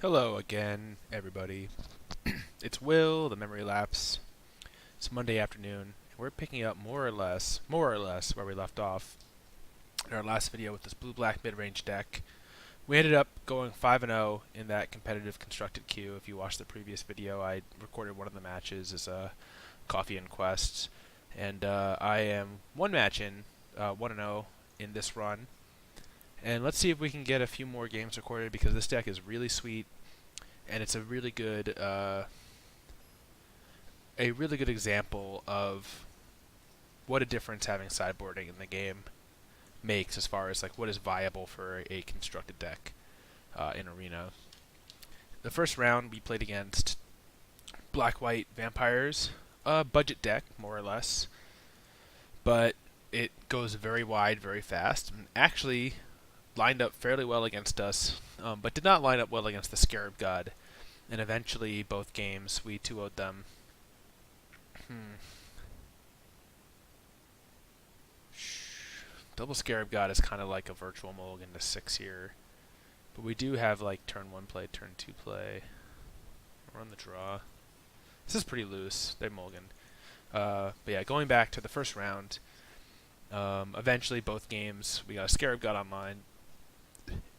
Hello again, everybody. It's Will, the Memory Lapse. It's Monday afternoon, and we're picking up more or less where we left off in our last video with this blue-black mid-range deck. We ended up going 5-0 in that competitive constructed queue. If you watched the previous video, I recorded one of the matches as a Coffee and Quest, and I am one match in, 1-0 in this run. And let's see if we can get a few more games recorded because this deck is really sweet, and it's a really good example of what a difference having sideboarding in the game makes as far as like what is viable for a constructed deck in Arena. The first round we played against black-white vampires, a budget deck more or less, but it goes very wide very fast and actually lined up fairly well against us, but did not line up well against the Scarab God. And eventually, both games, we 2-0'd them. Double Scarab God is kind of like a virtual mulligan to 6 here. But we do have like turn 1 play, turn 2 play. Run the draw. This is pretty loose. They mulligan. But yeah, going back to the first round, eventually both games, we got a Scarab God online.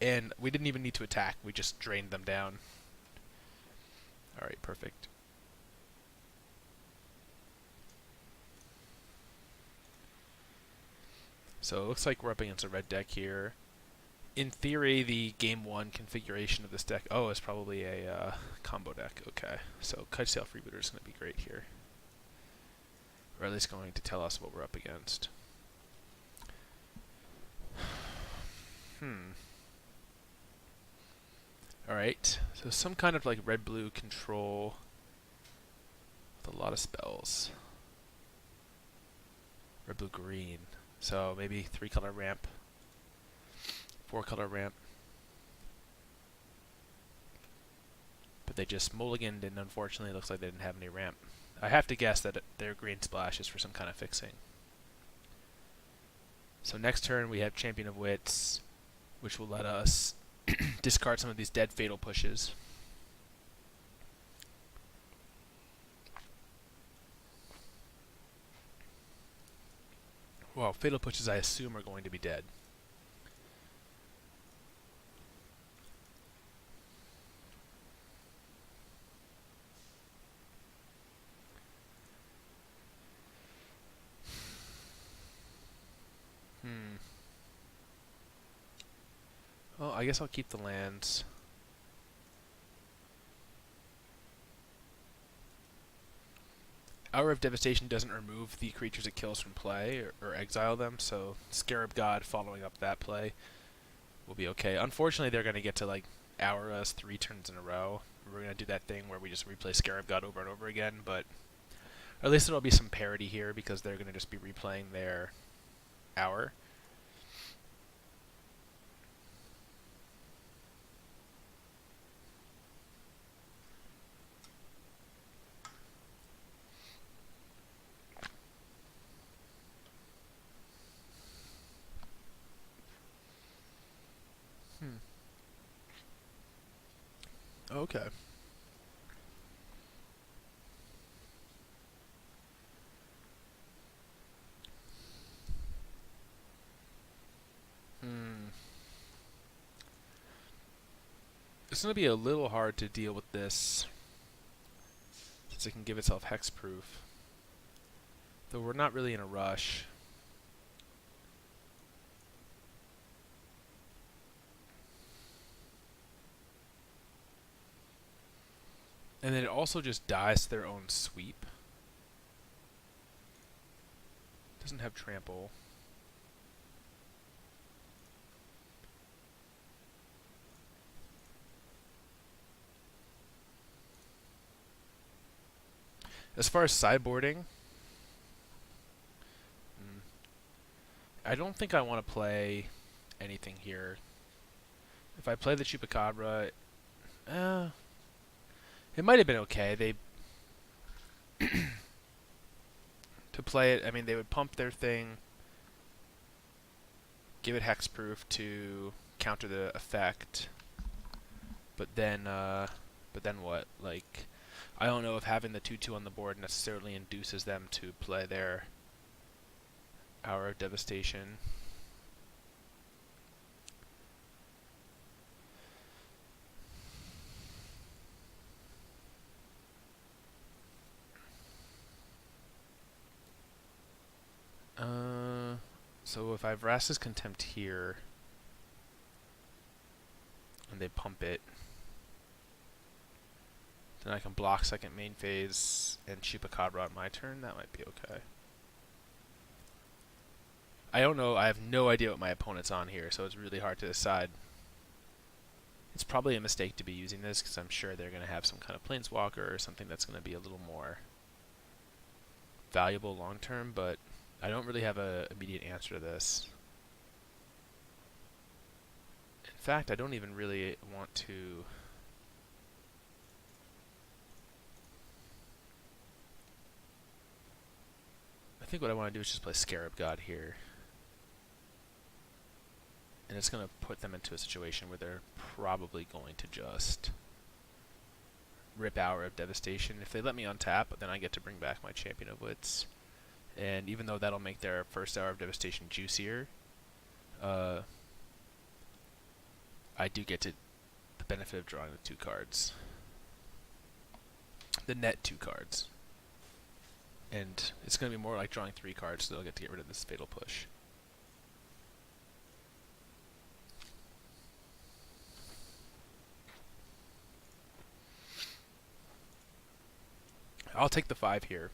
And we didn't even need to attack. We just drained them down. Alright, perfect. So it looks like we're up against a red deck here. In theory, the game 1 configuration of this deck, is probably a combo deck. Okay, so Kitesail Freebooter is going to be great here. Or at least going to tell us what we're up against. Alright, so some kind of like red-blue control with a lot of spells. Red-blue-green. So maybe 3-color ramp, 4-color ramp. But they just mulliganed, and unfortunately it looks like they didn't have any ramp. I have to guess that their green splash is for some kind of fixing. So next turn we have Champion of Wits, which will let us discard some of these dead fatal pushes. Well, fatal pushes I assume are going to be dead. Well, I guess I'll keep the lands. Hour of Devastation doesn't remove the creatures it kills from play or exile them, so Scarab God following up that play will be okay. Unfortunately, they're going to get to like hour us 3 turns in a row. We're going to do that thing where we just replay Scarab God over and over again, but at least there'll be some parity here because they're going to just be replaying their hour. Okay. It's going to be a little hard to deal with this since it can give itself hexproof. Though we're not really in a rush. And then it also just dies to their own sweep. Doesn't have trample. As far as sideboarding, I don't think I want to play anything here. If I play the Chupacabra, it might have been okay. They to play it, I mean, they would pump their thing, give it hexproof to counter the effect, But then what? Like, I don't know if having the 2/2 on the board necessarily induces them to play their Hour of Devastation. So if I have Vraska's Contempt here, and they pump it, then I can block second main phase and Chupacabra on my turn. That might be okay. I don't know. I have no idea what my opponent's on here, so it's really hard to decide. It's probably a mistake to be using this because I'm sure they're going to have some kind of Planeswalker or something that's going to be a little more valuable long term, but I don't really have an immediate answer to this. In fact, I don't even really want to... I think what I want to do is just play Scarab God here. And it's going to put them into a situation where they're probably going to just rip Hour of Devastation. If they let me untap, then I get to bring back my Champion of Wits. And even though that'll make their first Hour of Devastation juicier, I do get to the benefit of drawing the 2 cards. The net 2 cards. And it's going to be more like drawing 3 cards, so they'll get to get rid of this Fatal Push. I'll take the 5 here.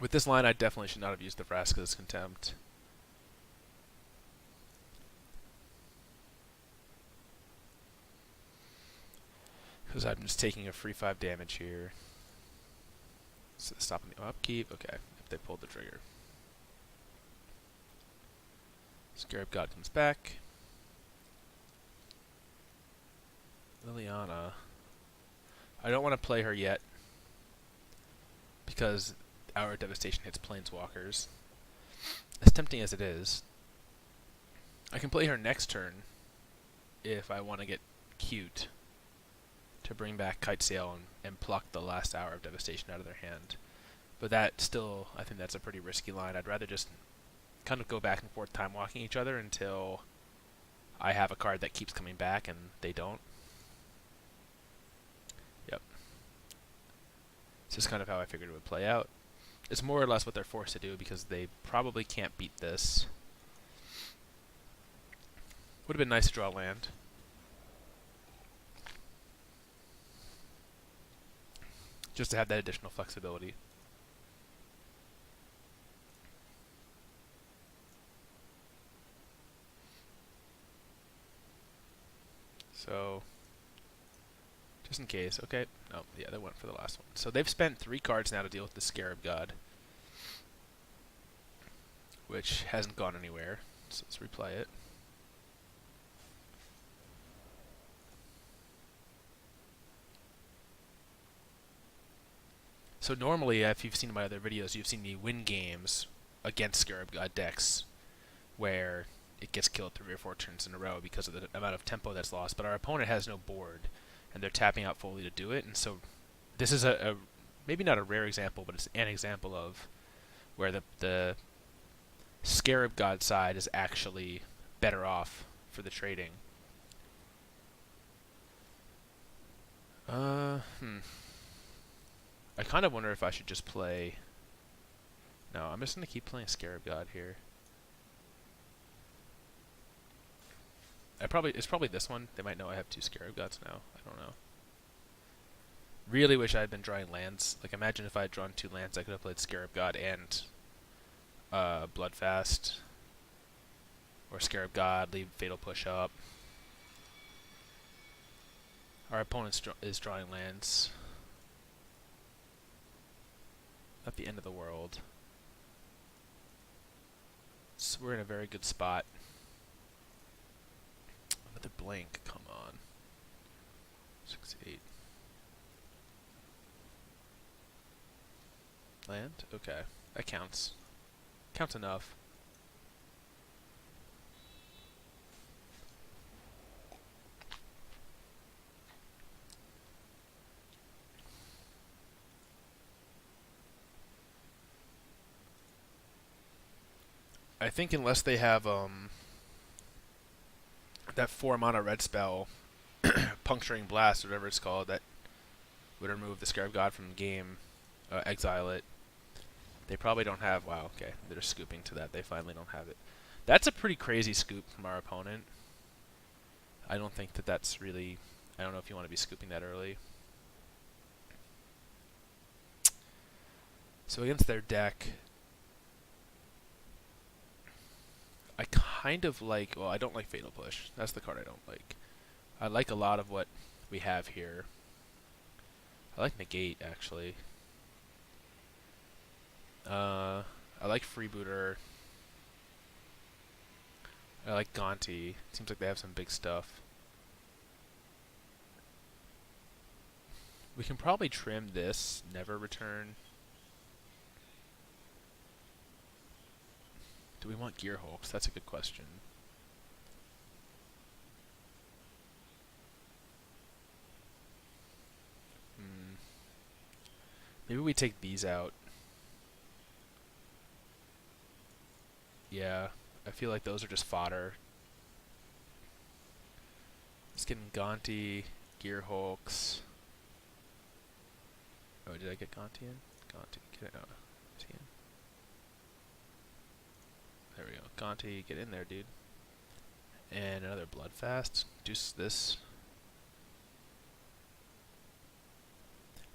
With this line, I definitely should not have used the Vraska's Contempt. Because I'm just taking a free 5 damage here. So stopping the upkeep. Okay, if they pulled the trigger. Scarab God comes back. Liliana. I don't want to play her yet because Hour of Devastation hits Planeswalkers. As tempting as it is, I can play her next turn if I want to get cute to bring back Kite Sail and pluck the last Hour of Devastation out of their hand. But that still, I think that's a pretty risky line. I'd rather just kind of go back and forth time walking each other until I have a card that keeps coming back and they don't. Yep. This is kind of how I figured it would play out. It's more or less what they're forced to do because they probably can't beat this. Would have been nice to draw land. Just to have that additional flexibility. So, just in case. Okay. Oh, yeah, they went for the last one. So they've spent 3 cards now to deal with the Scarab God, which hasn't gone anywhere. So let's replay it. So normally, if you've seen my other videos, you've seen me win games against Scarab God decks where it gets killed 3 or 4 turns in a row because of the amount of tempo that's lost. But our opponent has no board, and they're tapping out Foley to do it. And so this is a maybe not a rare example, but it's an example of where the Scarab God side is actually better off for the trading. I kind of wonder if I should just play... No, I'm just going to keep playing Scarab God here. It's probably this one. They might know I have 2 Scarab Gods now. I don't know. Really wish I had been drawing lands. Like, imagine if I had drawn 2 lands, I could have played Scarab God and Bloodfast. Or Scarab God, leave Fatal Push up. Our opponent is drawing lands. Not the end of the world. So we're in a very good spot. Another blank, come on. 6, 8. Land? Okay. That counts. Counts enough. think unless they have that 4-mana red spell, Puncturing Blast, or whatever it's called, that would remove the Scarab God from the game, exile it. They probably don't have... Wow, okay. They're scooping to that. They finally don't have it. That's a pretty crazy scoop from our opponent. I don't think that that's really... I don't know if you want to be scooping that early. So against their deck, I kind of like... Well, I don't like Fatal Push. That's the card I don't like. I like a lot of what we have here. I like Negate, actually. I like Freebooter. I like Gonti. Seems like they have some big stuff. We can probably trim this, never return. Do we want Gear Hulks? That's a good question. Maybe we take these out. Yeah, I feel like those are just fodder. Just getting Gonti, Gear Hulks. Oh, did I get Gonti in? Gonti, get it. Oh, is he in? There we go. Gonti, get in there, dude. And another Bloodfast. Do this.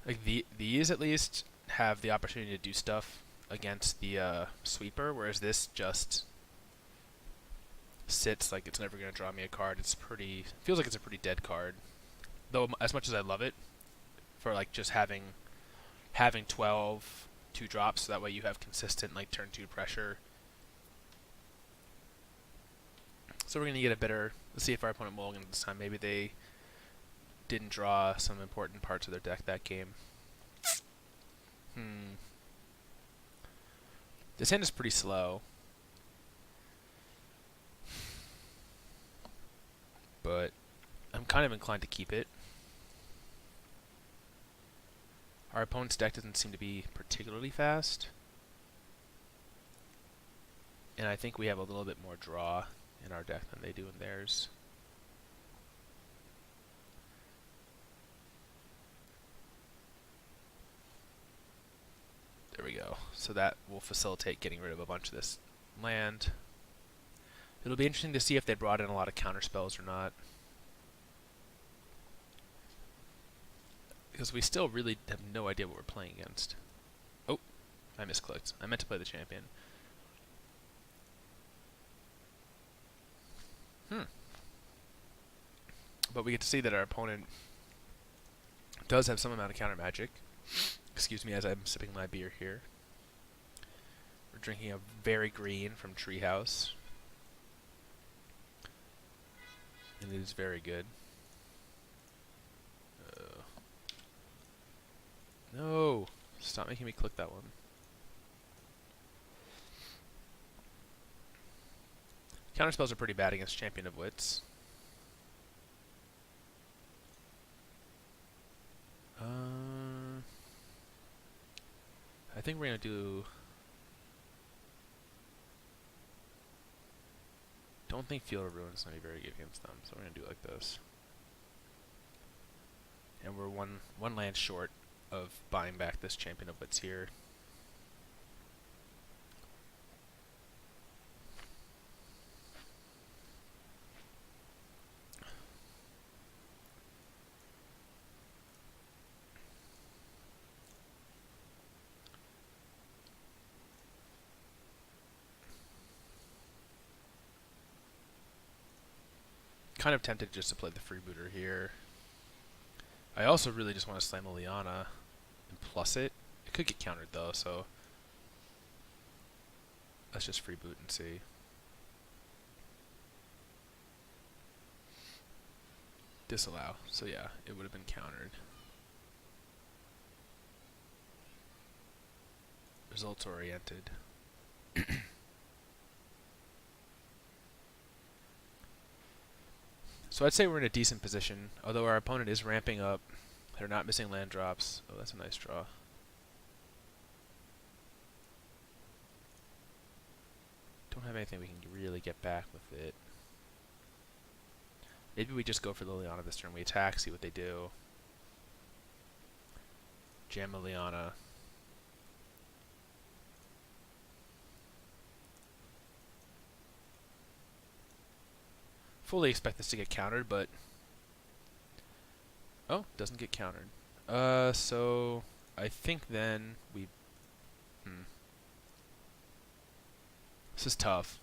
Like these at least have the opportunity to do stuff against the sweeper, whereas this just sits like it's never going to draw me a card. It's pretty... feels like it's a pretty dead card. Though as much as I love it for like just having 12 2-drops, so that way you have consistent like turn 2 pressure. So we're going to get a better... Let's see if our opponent mulligans this time. Maybe they didn't draw some important parts of their deck that game. This hand is pretty slow. But I'm kind of inclined to keep it. Our opponent's deck doesn't seem to be particularly fast. And I think we have a little bit more draw in our deck than they do in theirs. There we go. So that will facilitate getting rid of a bunch of this land. It'll be interesting to see if they brought in a lot of counter spells or not. Because we still really have no idea what we're playing against. Oh, I misclicked. I meant to play the champion. But we get to see that our opponent does have some amount of counter magic. Excuse me as I'm sipping my beer here. We're drinking a very green from Treehouse. And it is very good. No! Stop making me click that one. Counterspells are pretty bad against Champion of Wits. I think we're going to do... Don't think Field of Ruin is going to be very good against them, so we're going to do it like this. And we're one land short of buying back this Champion of Wits here. Kind of tempted just to play the Freebooter here. I also really just want to slam a Liana and plus it. It could get countered though, so let's just freeboot and see. Disallow. So yeah, it would have been countered. Results oriented. So I'd say we're in a decent position, although our opponent is ramping up. They're not missing land drops. Oh, that's a nice draw. Don't have anything we can really get back with it. Maybe we just go for Liliana this turn. We attack, see what they do. Jam Liliana. Fully expect this to get countered, but... Oh, doesn't get countered. So... I think then we... This is tough.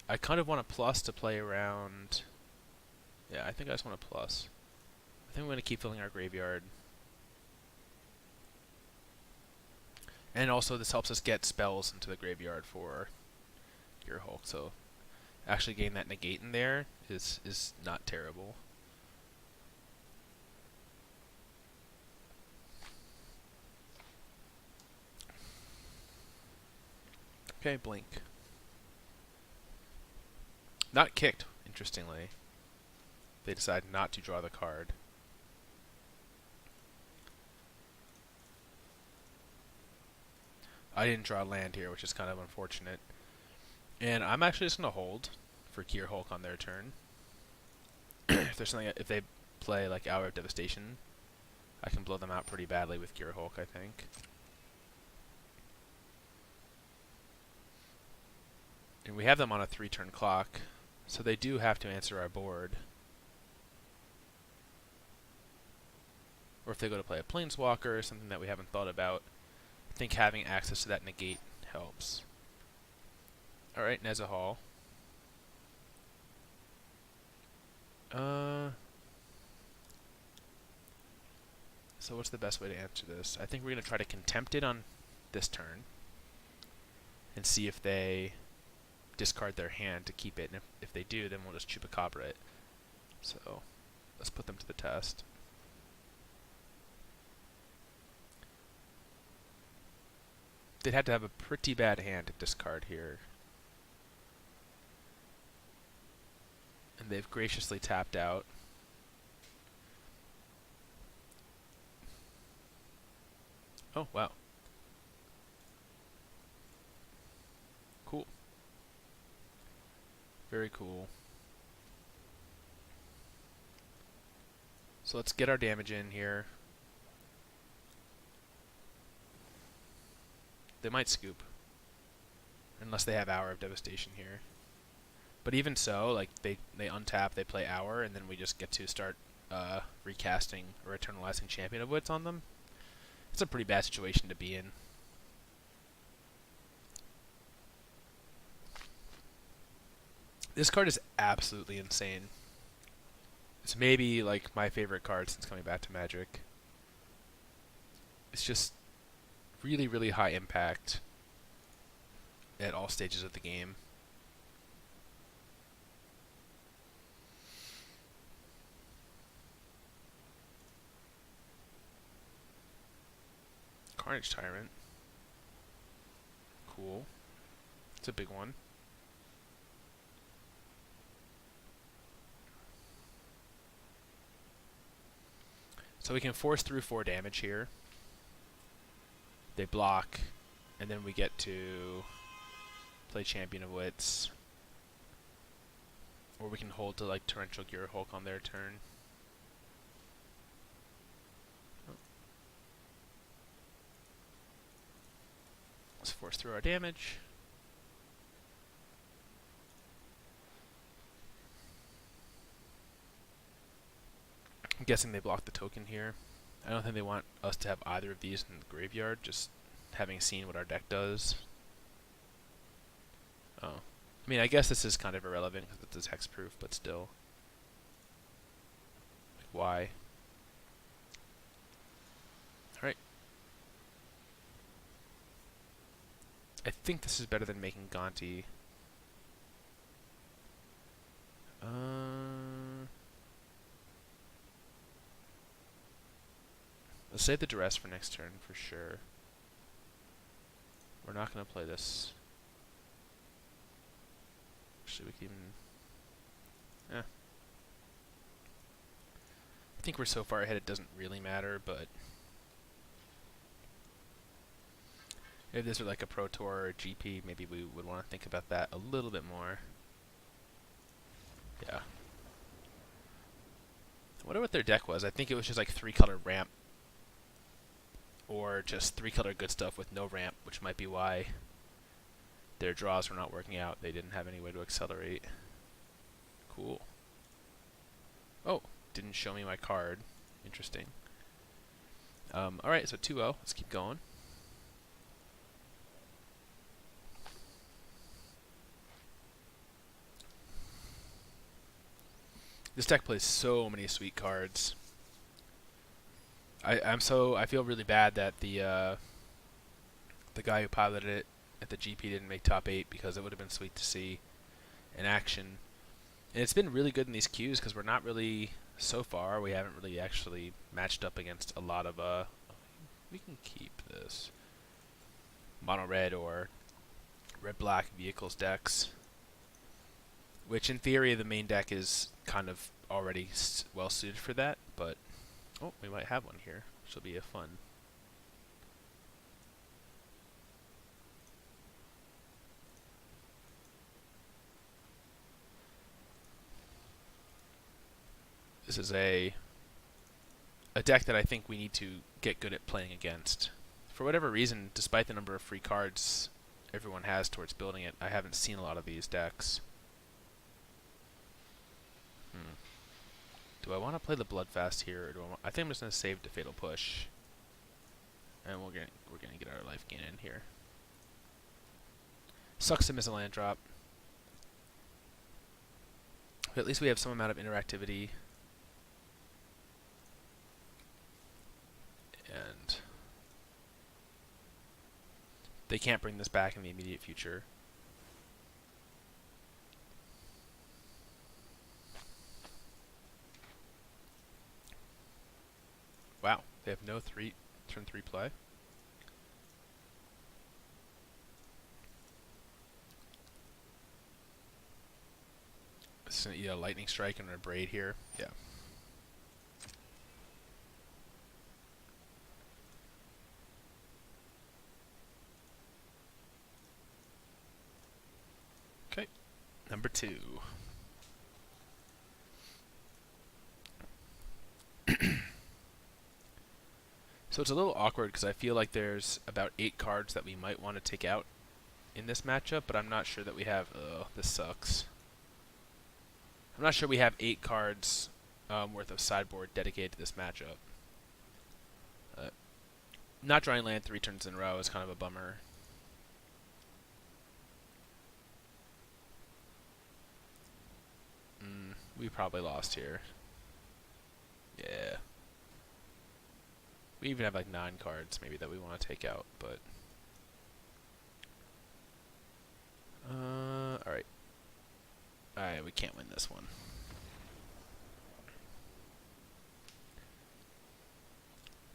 I kind of want a plus to play around... Yeah, I think I just want a plus. I think we're going to keep filling our graveyard. And also this helps us get spells into the graveyard for Gear Hulk, so actually getting that negate in there is not terrible. Okay, blink. Not kicked, interestingly. They decide not to draw the card. I didn't draw land here, which is kind of unfortunate. And I'm actually just going to hold for Gear Hulk on their turn. If there's something, if they play like Hour of Devastation, I can blow them out pretty badly with Gear Hulk, I think. And we have them on a 3-turn clock, so they do have to answer our board. Or if they go to play a Planeswalker or something that we haven't thought about, I think having access to that negate helps. Alright, Nezahal. So what's the best way to answer this? I think we're going to try to Contempt it on this turn and see if they discard their hand to keep it, and if they do, then we'll just Chupacabra it. So let's put them to the test. They'd have to have a pretty bad hand to discard here. And they've graciously tapped out. Oh, wow. Cool. Very cool. So let's get our damage in here. They might scoop. Unless they have Hour of Devastation here. But even so, like they untap, they play Hour, and then we just get to start recasting or eternalizing Champion of Wits on them. It's a pretty bad situation to be in. This card is absolutely insane. It's maybe like my favorite card since coming back to Magic. It's just really, really high impact at all stages of the game. Carnage Tyrant. Cool. It's a big one. So we can force through 4 damage here. They block, and then we get to play Champion of Wits. Or we can hold to like Torrential Gear Hulk on their turn. Let's force through our damage. I'm guessing they blocked the token here. I don't think they want us to have either of these in the graveyard, just having seen what our deck does. Oh. I mean, I guess this is kind of irrelevant because it's hexproof, but still. Like, why? Alright. I think this is better than making Gonti. Let's save the Duress for next turn for sure. We're not going to play this. Actually, we can even... I think we're so far ahead it doesn't really matter, but... If this were like a Pro Tour or GP, maybe we would want to think about that a little bit more. Yeah. I wonder what their deck was. I think it was just like 3-color ramp. Or just 3-color good stuff with no ramp, which might be why their draws were not working out. They didn't have any way to accelerate. Cool. Oh, didn't show me my card. Interesting. Alright, so 2-0. Let's keep going. This deck plays so many sweet cards. I feel really bad that the guy who piloted it at the GP didn't make top 8, because it would have been sweet to see in action. And it's been really good in these queues because we're not really, so far, we haven't really actually matched up against a lot of, we can keep this, mono red or red black vehicles decks, which in theory the main deck is kind of already well suited for that, but oh, we might have one here, which will be a fun. This is a deck that I think we need to get good at playing against. For whatever reason, despite the number of free cards everyone has towards building it, I haven't seen a lot of these decks. Do I want to play the Bloodfast here, or do I think I'm just going to save the Fatal Push. And we're gonna get our life gain in here. Sucks to miss a land drop. But at least we have some amount of interactivity. And they can't bring this back in the immediate future. Wow, they have no turn 3 play. This is a lightning strike and a braid here. Yeah. Okay, number 2. So it's a little awkward because I feel like there's about 8 cards that we might want to take out in this matchup, but I'm not sure that we have. Ugh, this sucks. I'm not sure we have 8 cards worth of sideboard dedicated to this matchup. Not drawing land 3 turns in a row is kind of a bummer. We probably lost here. Yeah. We even have like 9 cards maybe that we want to take out, but alright. Alright, we can't win this one.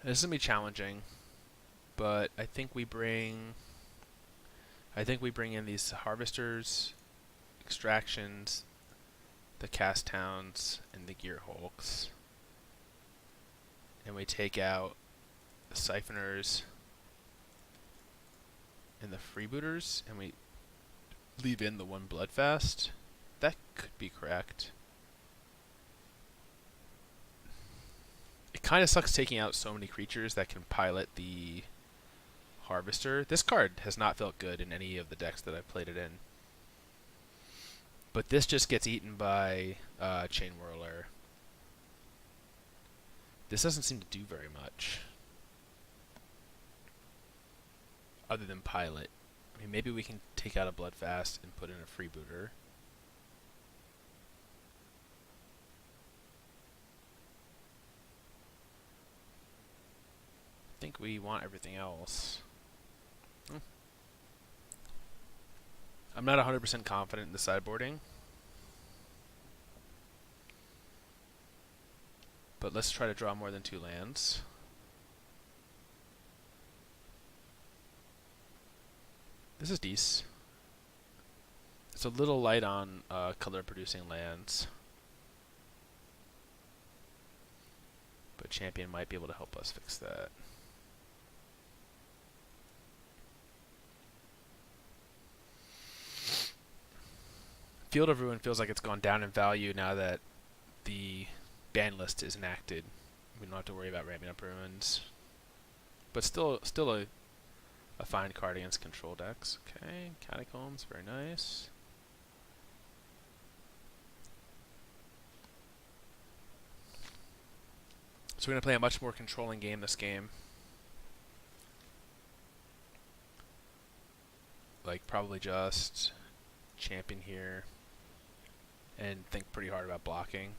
This is gonna be challenging, but I think we bring in these harvesters, extractions, the cast towns, and the gear hulks. And we take out the siphoners and the freebooters, and we leave in the 1 bloodfast. That could be correct. It kind of sucks taking out so many creatures that can pilot the harvester. This card has not felt good in any of the decks that I've played it in. But this just gets eaten by Chain Whirler. This doesn't seem to do very much, other than pilot. I mean, maybe we can take out a Bloodfast and put in a freebooter. I think we want everything else. I'm not 100% confident in the sideboarding, but let's try to draw more than 2 lands. This is decent. It's a little light on color producing lands, but Champion might be able to help us fix that. Field of Ruin feels like it's gone down in value now that the ban list is enacted. We don't have to worry about ramping up ruins. But still a fine card against control decks. Okay, Catacombs, very nice. So we're going to play a much more controlling game this game. Like, probably just champion here and think pretty hard about blocking.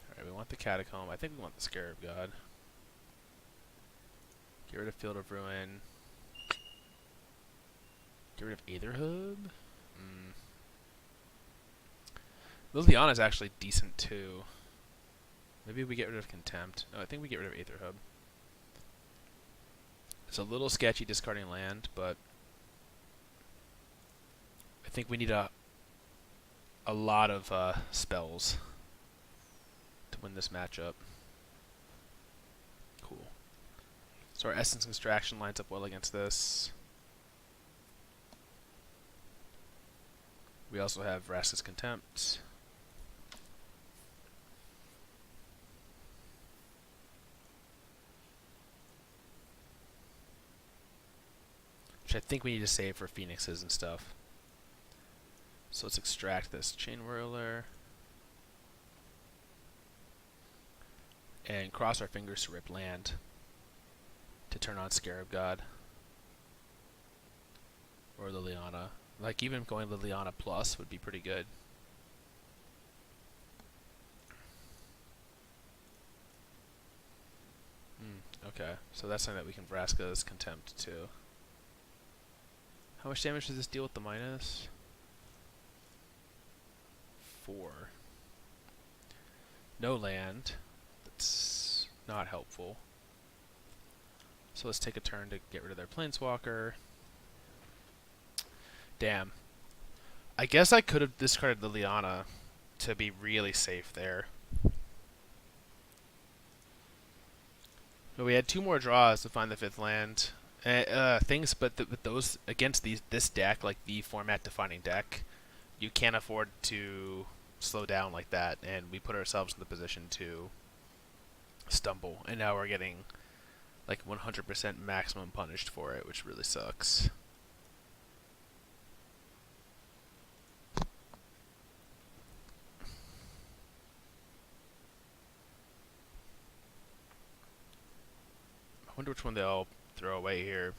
Alright, we want the Catacomb. I think we want the Scarab God. Get rid of Field of Ruin. Get rid of Aetherhub. Liliana's actually decent too. Maybe we get rid of Contempt. No, I think we get rid of Aetherhub. It's a little sketchy discarding land, but I think we need a lot of spells to win this matchup. Cool. So our Essence Extraction lines up well against this. We also have Vraska's Contempt. Which I think we need to save for Phoenixes and stuff. So let's extract this Chain Whirler. And cross our fingers to rip land to turn on Scarab God. Or Liliana. Like, even going Liliana plus would be pretty good. Okay, so that's something that we can Vraska's Contempt too. How much damage does this deal with the minus? 4. No land. That's not helpful. So let's take a turn to get rid of their Planeswalker. Damn. I guess I could have discarded Liliana to be really safe there. But we had 2 more draws to find the 5th land. But those against this deck, like the format-defining deck, you can't afford to slow down like that, and we put ourselves in the position to stumble, and now we're getting like 100% maximum punished for it, which really sucks. I wonder which one they'll throw away here.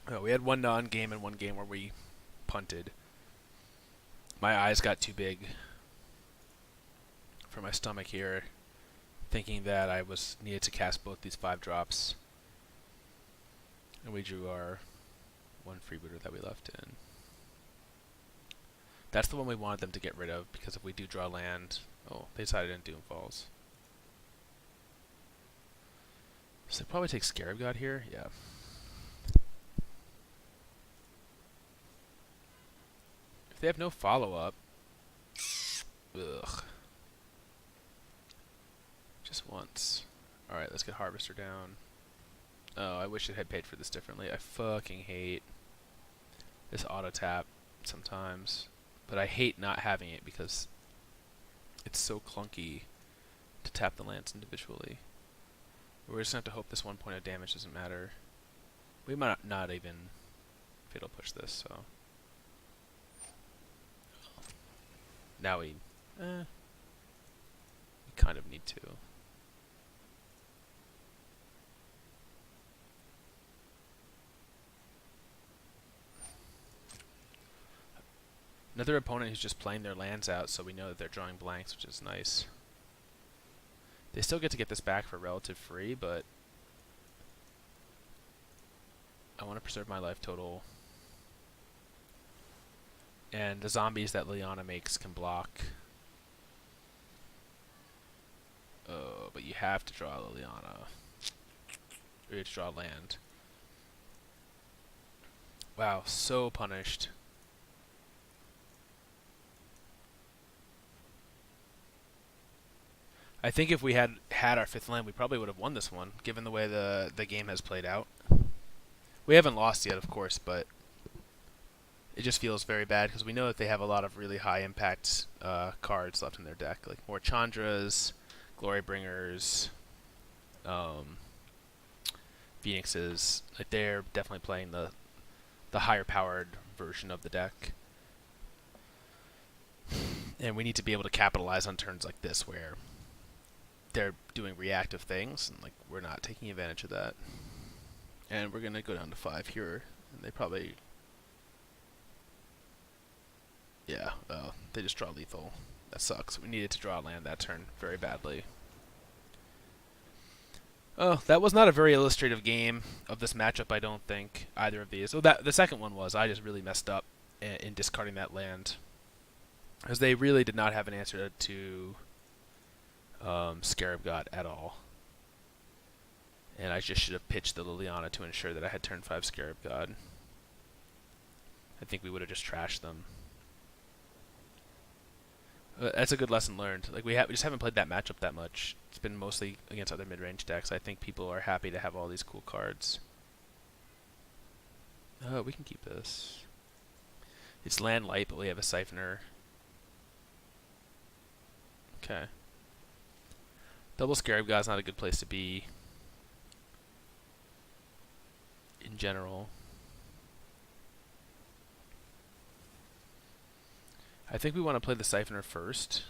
Oh, we had one non-game and one game where we punted. My eyes got too big for my stomach here, thinking that I needed to cast both these 5 drops. And we drew our 1 freebooter that we left in. That's the one we wanted them to get rid of, because if we do draw land... Oh, they decided in Doom Falls. So they probably take Scarab God here? Yeah. If they have no follow-up... Ugh. Just once. Alright, let's get Harvester down. Oh, I wish it had paid for this differently. I fucking hate this auto-tap sometimes. But I hate not having it because it's so clunky to tap the lands individually. We're just going to have to hope this 1 point of damage doesn't matter. We might not even fatal push this, so... Now we kind of need to. Another opponent who's just playing their lands out, so we know that they're drawing blanks, which is nice. They still get to get this back for relative free, but I want to preserve my life total. And the zombies that Liliana makes can block. Oh, but you have to draw Liliana. Or you have to draw land. Wow, so punished. I think if we had our fifth land, we probably would have won this one, given the way the game has played out. We haven't lost yet, of course, but it just feels very bad because we know that they have a lot of really high impact cards left in their deck, like more Chandras, Glory Bringers, Phoenixes. Like they're definitely playing the higher powered version of the deck. And we need to be able to capitalize on turns like this where they're doing reactive things, and like we're not taking advantage of that. And we're gonna go down to 5 here, and they probably, yeah, they just draw lethal. That sucks. We needed to draw land that turn very badly. Oh, that was not a very illustrative game of this matchup, I don't think, either of these. Oh, the second one was. I just really messed up in discarding that land. Because they really did not have an answer to Scarab God at all. And I just should have pitched the Liliana to ensure that I had turn 5 Scarab God. I think we would have just trashed them. That's a good lesson learned. Like we just haven't played that matchup that much. It's been mostly against other mid-range decks. I think people are happy to have all these cool cards. Oh, we can keep this. It's land light, but we have a Siphoner. Okay. Double Scarab God's not a good place to be in general. I think we want to play the Siphoner first,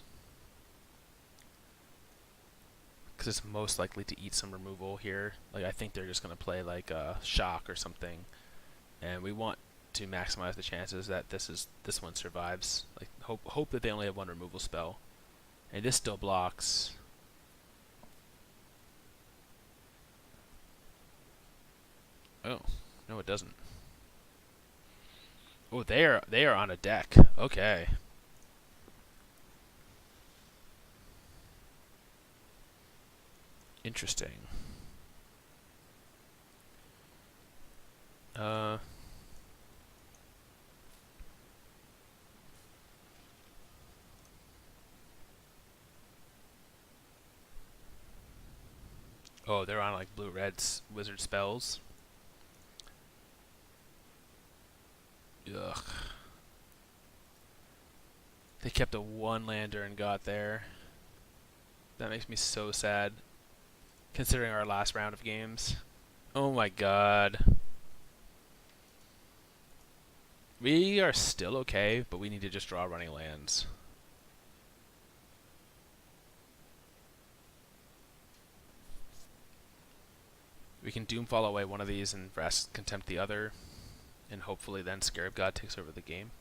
because it's most likely to eat some removal here. Like I think they're just going to play like a Shock or something, and we want to maximize the chances that this one survives. Like hope that they only have one removal spell, and this still blocks. Oh no, it doesn't. Oh, they are on a deck. Okay. Interesting. Oh, they're on like blue-red's wizard spells. Ugh. They kept a one-lander and got there. That makes me so sad, considering our last round of games. Oh my god. We are still okay, but we need to just draw running lands. We can Doomfall away one of these and Vrask Contempt the other, and hopefully then Scarab God takes over the game.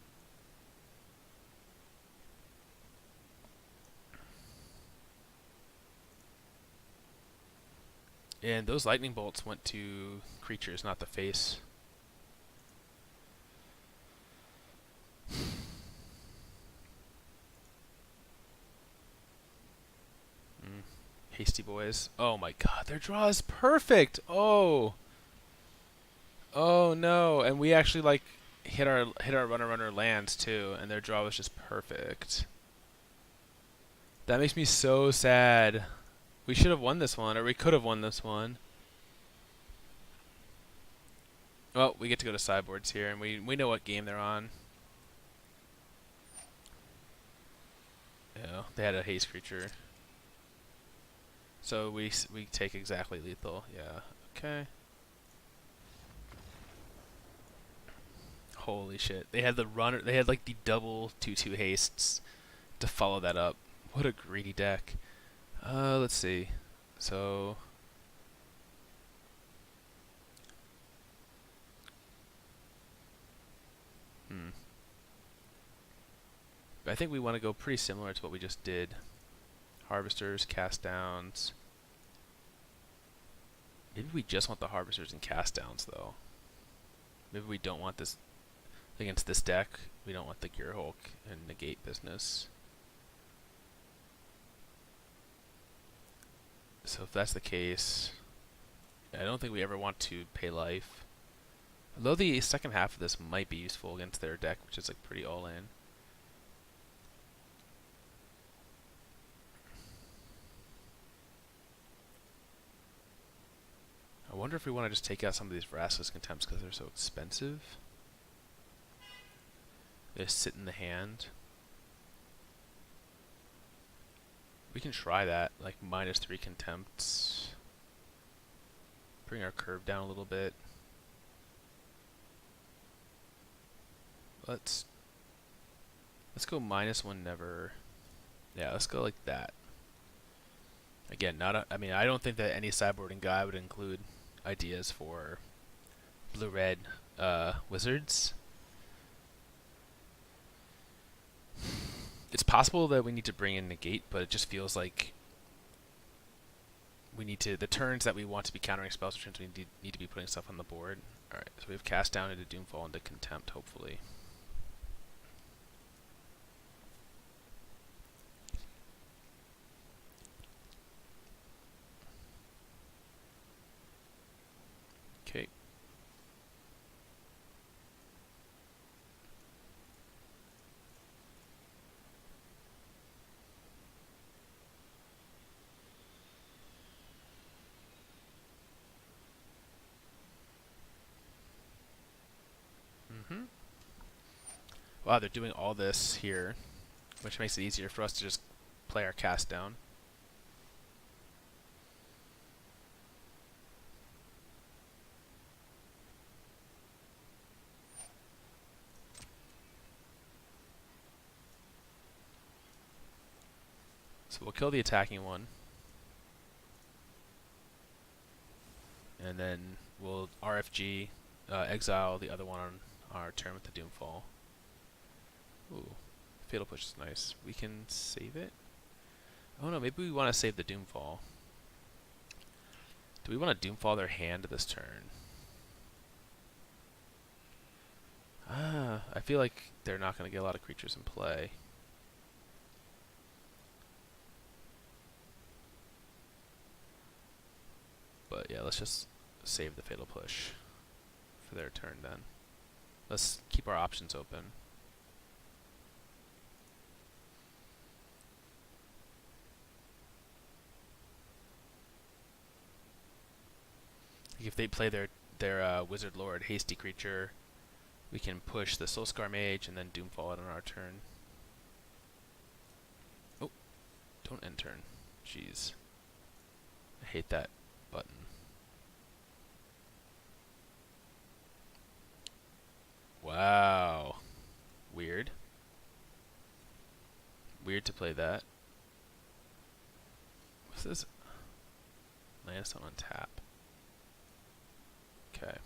And those lightning bolts went to creatures, not the face. Hasty boys. Oh my god, their draw is perfect. Oh no, and we actually like hit our runner lands too, and their draw was just perfect. That makes me so sad. We should have won this one, or we could have won this one. Well, we get to go to sideboards here, and we know what game they're on. Yeah, they had a haste creature. So we take exactly lethal. Yeah. Okay. Holy shit. They had the runner. They had like the double 2/2 hastes to follow that up. What a greedy deck. Let's see. So I think we want to go pretty similar to what we just did. Harvesters, cast downs. Maybe we just want the harvesters and cast downs though. Maybe we don't want this against this deck. We don't want the Gear Hulk and negate business. So if that's the case, I don't think we ever want to pay life. Although the second half of this might be useful against their deck, which is like pretty all in. wonder if we want to just take out some of these Vraska's Contempts because they're so expensive. They just sit in the hand. We can try that, like -3 Contempts. Bring our curve down a little bit. Let's go -1 never. Yeah, let's go like that. Again, I mean, I don't think that any sideboarding guy would include ideas for blue-red wizards. It's possible that we need to bring in negate, but it just feels like we need to, the turns that we want to be countering spells, turns we need to be putting stuff on the board. Alright, so we have Cast Down into Doomfall into Contempt, hopefully. Okay. Wow, they're doing all this here, which makes it easier for us to just play our Cast Down. So we'll kill the attacking one. And then we'll RFG, exile the other one on our turn with the Doomfall. Ooh, Fatal Push is nice. We can save it? Oh no, maybe we want to save the Doomfall. Do we want to Doomfall their hand this turn? I feel like they're not going to get a lot of creatures in play. But yeah, let's just save the Fatal Push for their turn then. Let's keep our options open. If they play their Wizard Lord hasty creature, we can push the Soulscar Mage and then Doomfall it on our turn. Oh, don't end turn. Jeez. I hate that button. Wow. Weird. Weird to play that. What's this? Landstone on tap. Okay.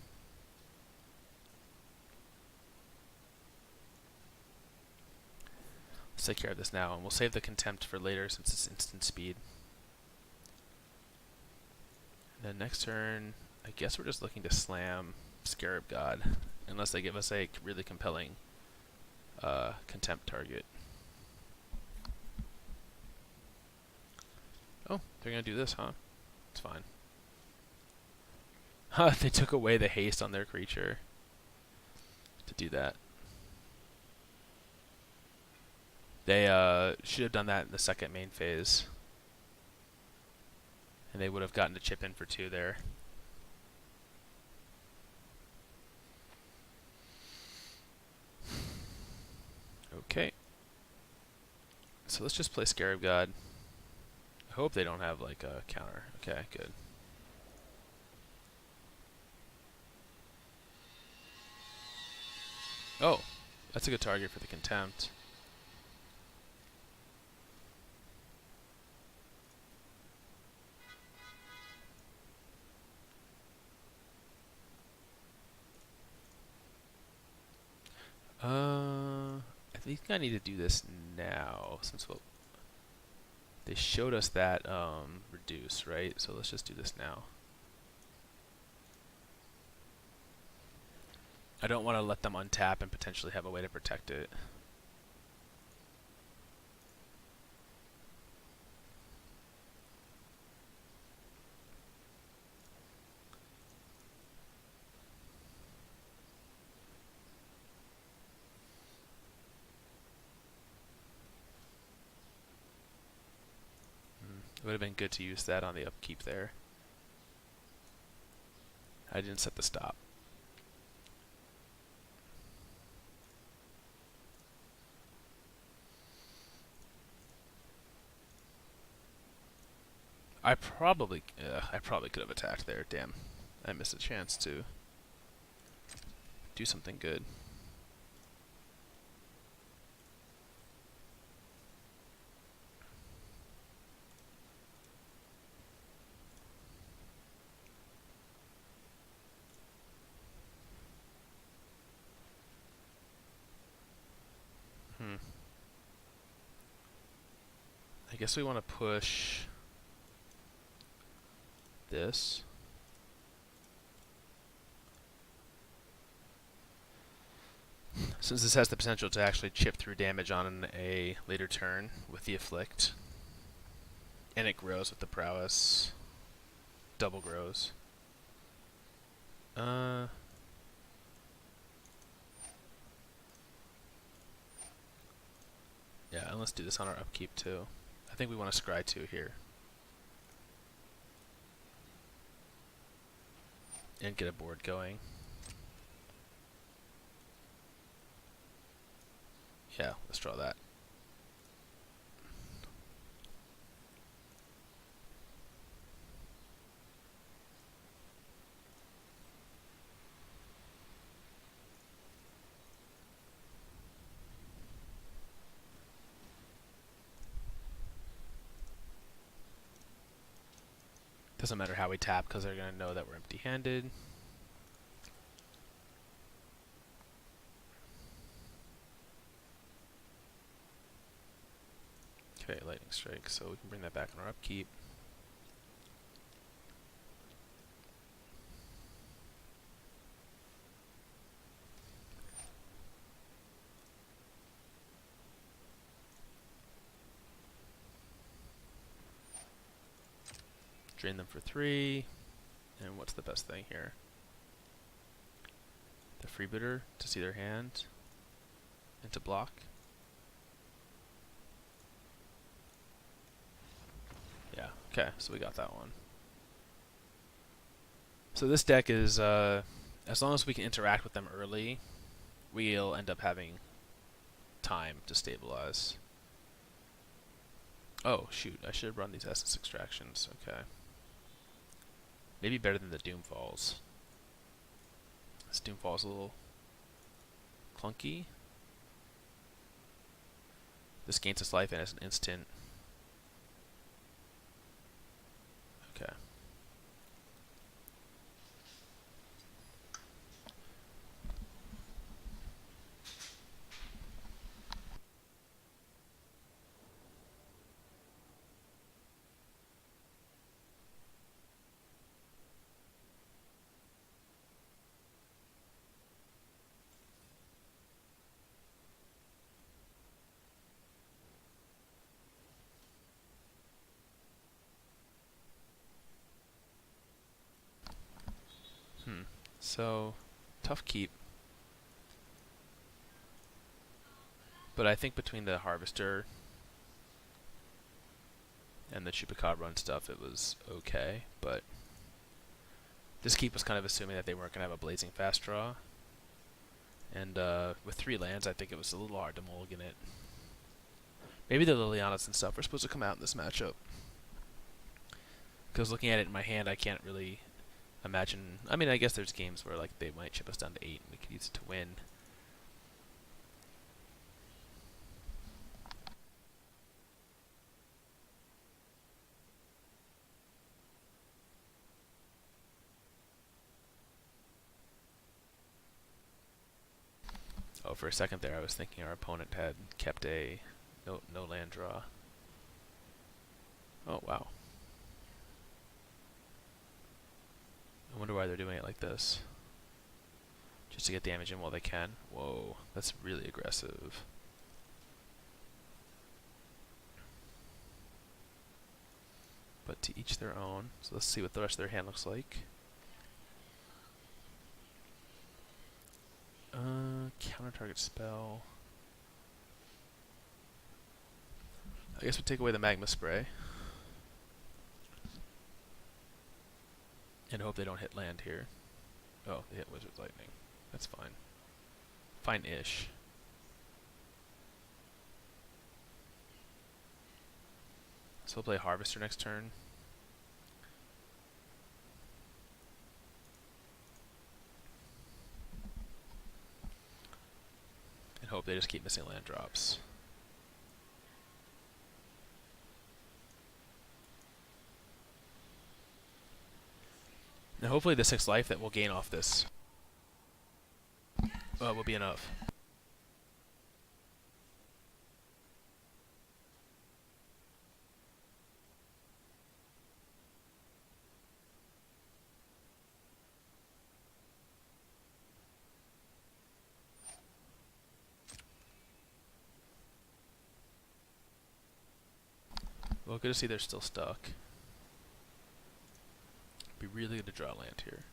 Let's take care of this now, and we'll save the Contempt for later since it's instant speed. And then next turn, I guess we're just looking to slam Scarab God, unless they give us a really compelling Contempt target. Oh, they're gonna do this, huh? It's fine. They took away the haste on their creature to do that. They should have done that in the second main phase. And they would have gotten to chip in for 2 there. Okay. So let's just play Scarab God. I hope they don't have like a counter. Okay, good. Oh, that's a good target for the Contempt. I think I need to do this now since they showed us that reduce, right? So let's just do this now. I don't want to let them untap and potentially have a way to protect it. It would have been good to use that on the upkeep there. I didn't set the stop. I probably could have attacked there. Damn, I missed a chance to do something good. I guess we want to push this. Since this has the potential to actually chip through damage on a later turn with the Afflict. And it grows with the Prowess. Double grows. Yeah, and let's do this on our upkeep too. I think we want to scry 2 here. And get a board going. Yeah, let's draw that. Doesn't matter how we tap because they're going to know that we're empty-handed. Okay, Lightning Strike, so we can bring that back in our upkeep. Drain them for 3. And what's the best thing here? The Freebooter to see their hand and to block. Yeah, okay, so we got that one. So this deck is, as long as we can interact with them early, we'll end up having time to stabilize. Oh, shoot, I should have run these Essence Extractions, okay. Maybe better than the Doomfalls. This Doomfall's a little clunky. This gains us life and it's an instant. Okay. So, tough keep. But I think between the Harvester and the Chupacabra and stuff, it was okay. But this keep was kind of assuming that they weren't going to have a Blazing Fast draw. And with 3 lands, I think it was a little hard to mulligan it. Maybe the Lilianas and stuff were supposed to come out in this matchup. Because looking at it in my hand, I can't really imagine. I mean, I guess there's games where like they might chip us down to 8 and we could use it to win. Oh, for a second there, I was thinking our opponent had kept a no land draw. Oh wow. I wonder why they're doing it like this. Just to get damage in while they can. Whoa, that's really aggressive. But to each their own. So let's see what the rest of their hand looks like. Counter target spell. I guess we take away the Magma Spray. And hope they don't hit land here. Oh, they hit Wizard Lightning. That's fine. Fine-ish. So we'll play Harvester next turn. And hope they just keep missing land drops. And hopefully the 6 life that we'll gain off this will be enough. Well, good to see they're still stuck. Be really good to draw land here.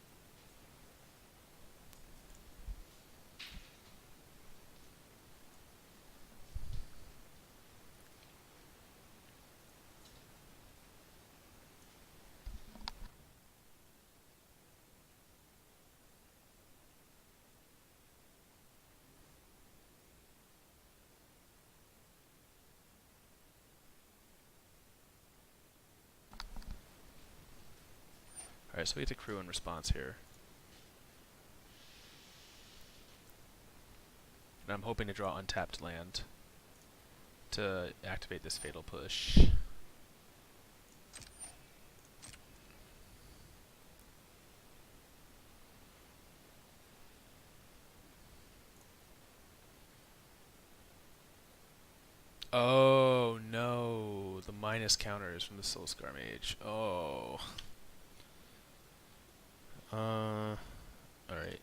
Alright, so we get to crew in response here. And I'm hoping to draw untapped land to activate this Fatal Push. Oh no, the minus counters from the Soulscar Mage. Oh. Alright.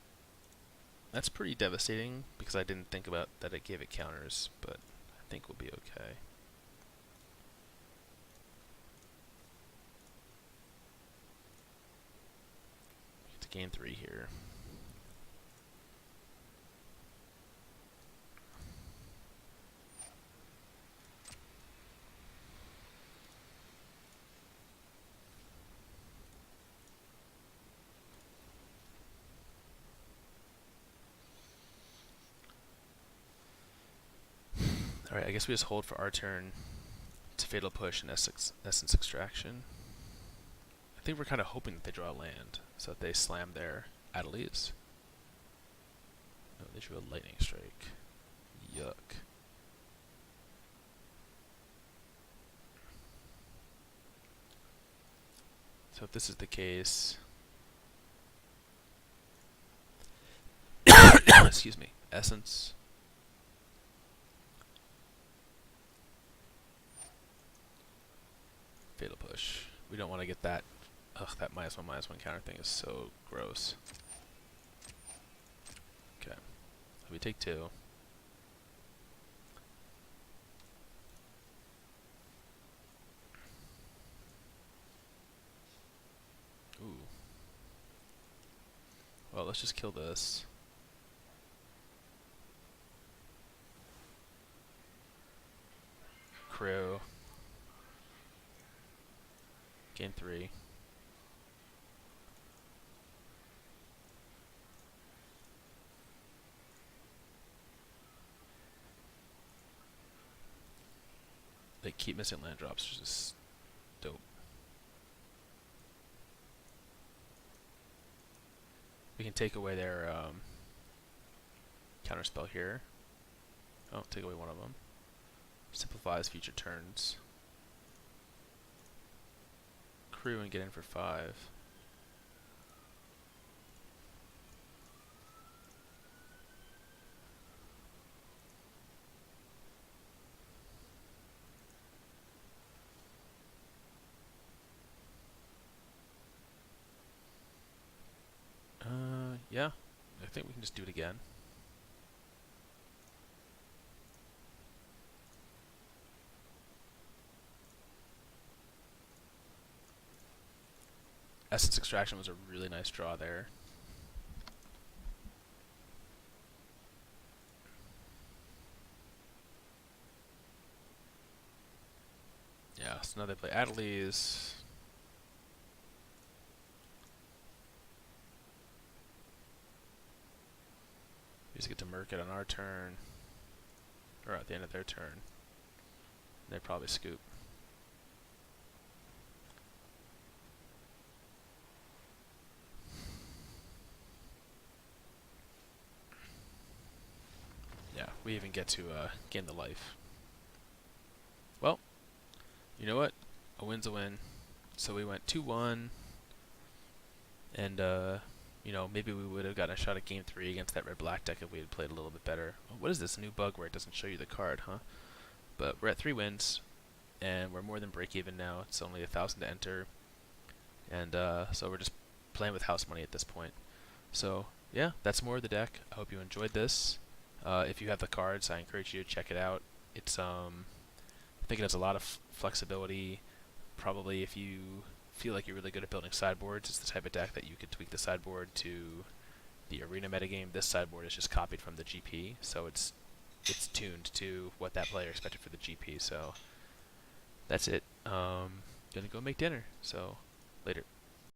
That's pretty devastating because I didn't think about that it gave it counters, but I think we'll be okay. Get to gain 3 here. Alright, I guess we just hold for our turn to Fatal Push and Essence Extraction. I think we're kind of hoping that they draw land, so that they slam their Adelies. No, they drew a Lightning Strike. Yuck. So if this is the case... excuse me. Essence... Fatal Push. We don't want to get that. Ugh, that -1/-1 counter thing is so gross. Okay. So we take 2. Ooh. Well, let's just kill this. Crew. Gain 3. They keep missing land drops, which is dope. We can take away their counterspell here. Oh, take away one of them. Simplifies future turns. Crew and get in for 5. Yeah, I think we can just do it again. Essence Extraction was a really nice draw there. Yeah, so now they play Adelies. We just get to murk it on our turn, or at the end of their turn. They probably scoop. Yeah, we even get to gain the life. Well, you know what? A win's a win. So we went 2-1, and you know, maybe we would have gotten a shot at game 3 against that red-black deck if we had played a little bit better. Oh, what is this new bug where it doesn't show you the card, huh? But we're at 3 wins, and we're more than break even now. It's only 1,000 to enter, and so we're just playing with house money at this point. So yeah, that's more of the deck. I hope you enjoyed this. If you have the cards, I encourage you to check it out. It's I think it has a lot of flexibility. Probably if you feel like you're really good at building sideboards, it's the type of deck that you could tweak the sideboard to the arena metagame. This sideboard is just copied from the GP, so it's tuned to what that player expected for the GP. So that's it. Gonna go make dinner. So later.